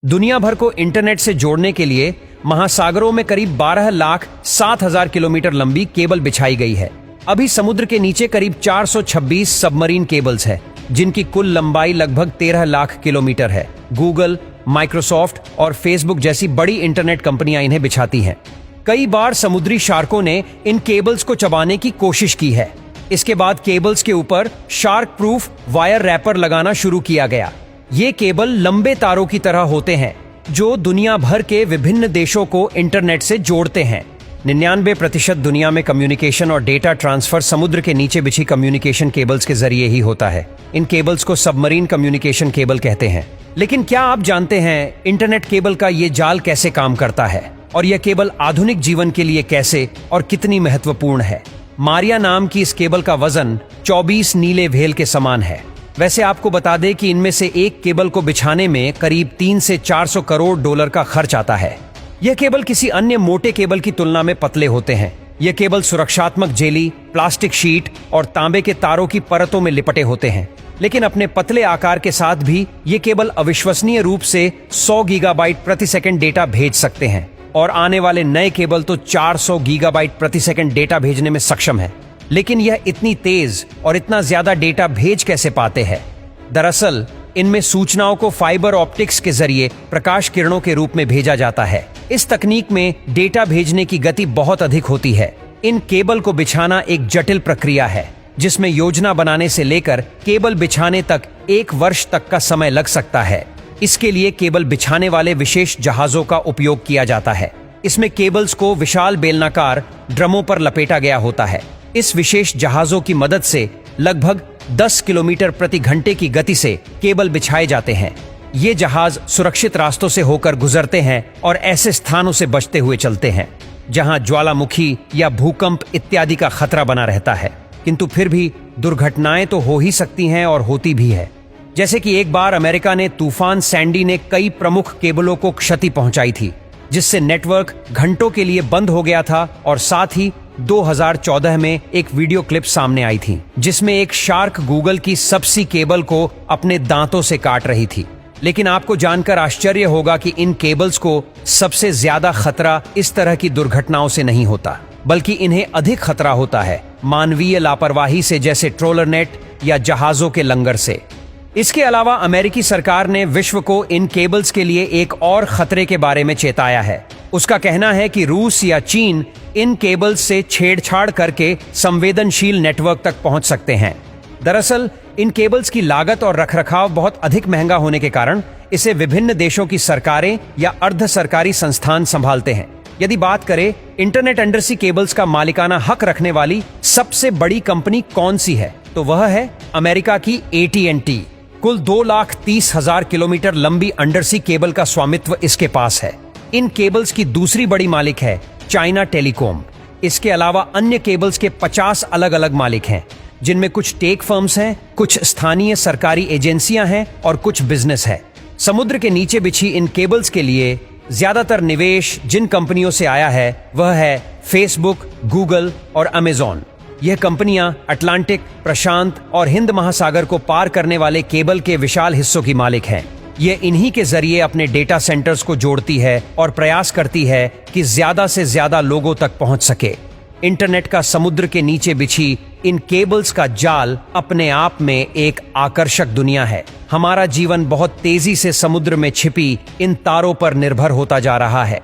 दुनिया भर को इंटरनेट से जोड़ने के लिए महासागरों में करीब 12,07,000 किलोमीटर लंबी केबल बिछाई गई है। अभी समुद्र के नीचे करीब 426 सबमरीन केबल्स है, जिनकी कुल लंबाई लगभग 13 लाख किलोमीटर है। गूगल, माइक्रोसॉफ्ट और फेसबुक जैसी बड़ी इंटरनेट कंपनियां इन्हें बिछाती हैं। कई बार समुद्री शार्कों ने इन केबल्स को चबाने की कोशिश की है। इसके बाद केबल्स के ऊपर शार्क प्रूफ वायर रैपर लगाना शुरू किया गया। ये केबल लंबे तारों की तरह होते हैं जो दुनिया भर के विभिन्न देशों को इंटरनेट से जोड़ते हैं। 99% दुनिया में कम्युनिकेशन और डेटा ट्रांसफर समुद्र के नीचे बिछी कम्युनिकेशन केबल्स के जरिए ही होता है। इन केबल्स को सबमरीन कम्युनिकेशन केबल कहते हैं। लेकिन क्या आप जानते हैं इंटरनेट केबल का ये जाल कैसे काम करता है और यह केबल आधुनिक जीवन के लिए कैसे और कितनी महत्वपूर्ण है? मारिया नाम की इस केबल का वजन 24 नीले व्हेल के समान है। वैसे आपको बता दें कि इनमें से एक केबल को बिछाने में करीब 3 से 400 करोड़ डॉलर का खर्च आता है। यह केबल किसी अन्य मोटे केबल की तुलना में पतले होते हैं। यह केबल सुरक्षात्मक जेली, प्लास्टिक शीट और तांबे के तारों की परतों में लिपटे होते हैं। लेकिन अपने पतले आकार के साथ भी ये केबल अविश्वसनीय रूप से 100 गीगाबाइट प्रति सेकंड डेटा भेज सकते हैं और आने वाले नए केबल तो 400 गीगाबाइट प्रति सेकंड डेटा भेजने में सक्षम है। लेकिन यह इतनी तेज और इतना ज्यादा डेटा भेज कैसे पाते हैं? दरअसल इनमें सूचनाओं को फाइबर ऑप्टिक्स के जरिए प्रकाश किरणों के रूप में भेजा जाता है। इस तकनीक में डेटा भेजने की गति बहुत अधिक होती है। इन केबल को बिछाना एक जटिल प्रक्रिया है, जिसमें योजना बनाने से लेकर केबल बिछाने तक 1 वर्ष तक का समय लग सकता है। इसके लिए केबल बिछाने वाले विशेष जहाजों का उपयोग किया जाता है। इसमें केबल्स को विशाल बेलनाकार ड्रमों पर लपेटा गया होता है। इस विशेष जहाजों की मदद से लगभग 10 किलोमीटर प्रति घंटे की गति से केबल बिछाए जाते हैं। ये जहाज सुरक्षित रास्तों से होकर गुजरते हैं और ऐसे स्थानों से बचते हुए चलते हैं जहां ज्वालामुखी या भूकंप इत्यादि का खतरा बना रहता है। किंतु फिर भी दुर्घटनाएं तो हो ही सकती हैं और होती भी है। जैसे कि एक बार अमेरिका ने तूफान सैंडी ने कई प्रमुख केबलों को क्षति पहुंचाई थी, जिससे नेटवर्क घंटों के लिए बंद हो गया था। और साथ ही 2014 में एक वीडियो क्लिप सामने आई थी जिसमें एक शार्क गूगल की सबसी केबल को अपने दांतों से काट रही थी। लेकिन आपको जानकर आश्चर्य होगा कि इन केबल्स को सबसे ज्यादा खतरा इस तरह की दुर्घटनाओं से नहीं होता, बल्कि इन्हें अधिक खतरा होता है मानवीय लापरवाही से, जैसे ट्रोलर नेट या जहाजों के लंगर से। इसके अलावा अमेरिकी सरकार ने विश्व को इन केबल्स के लिए एक और खतरे के बारे में चेताया है। उसका कहना है कि रूस या चीन इन केबल्स से छेड़छाड़ करके संवेदनशील नेटवर्क तक पहुंच सकते हैं। दरअसल इन केबल्स की लागत और रखरखाव बहुत अधिक महंगा होने के कारण इसे विभिन्न देशों की सरकारें या अर्ध सरकारी संस्थान संभालते हैं। यदि बात करें इंटरनेट अंडरसी केबल्स का मालिकाना हक रखने वाली सबसे बड़ी कंपनी कौन सी है, तो वह है अमेरिका की AT&T। कुल 2,30,000 किलोमीटर लंबी अंडरसी केबल का स्वामित्व इसके पास है। इन केबल्स की दूसरी बड़ी मालिक है चाइना टेलीकॉम। इसके अलावा अन्य केबल्स के 50 अलग अलग मालिक हैं, जिनमें कुछ टेक फर्म्स हैं, कुछ स्थानीय सरकारी एजेंसियां हैं और कुछ बिजनेस है। समुद्र के नीचे बिछी इन केबल्स के लिए ज्यादातर निवेश जिन कंपनियों से आया है वह है फेसबुक, गूगल और अमेजॉन। यह कंपनियां अटलांटिक, प्रशांत और हिंद महासागर को पार करने वाले केबल के विशाल हिस्सों की मालिक हैं। यह इन्हीं के जरिए अपने डेटा सेंटर्स को जोड़ती है और प्रयास करती है कि ज्यादा से ज्यादा लोगों तक पहुंच सके। इंटरनेट का समुद्र के नीचे बिछी इन केबल्स का जाल अपने आप में एक आकर्षक दुनिया है। हमारा जीवन बहुत तेजी से समुद्र में छिपी इन तारों पर निर्भर होता जा रहा है।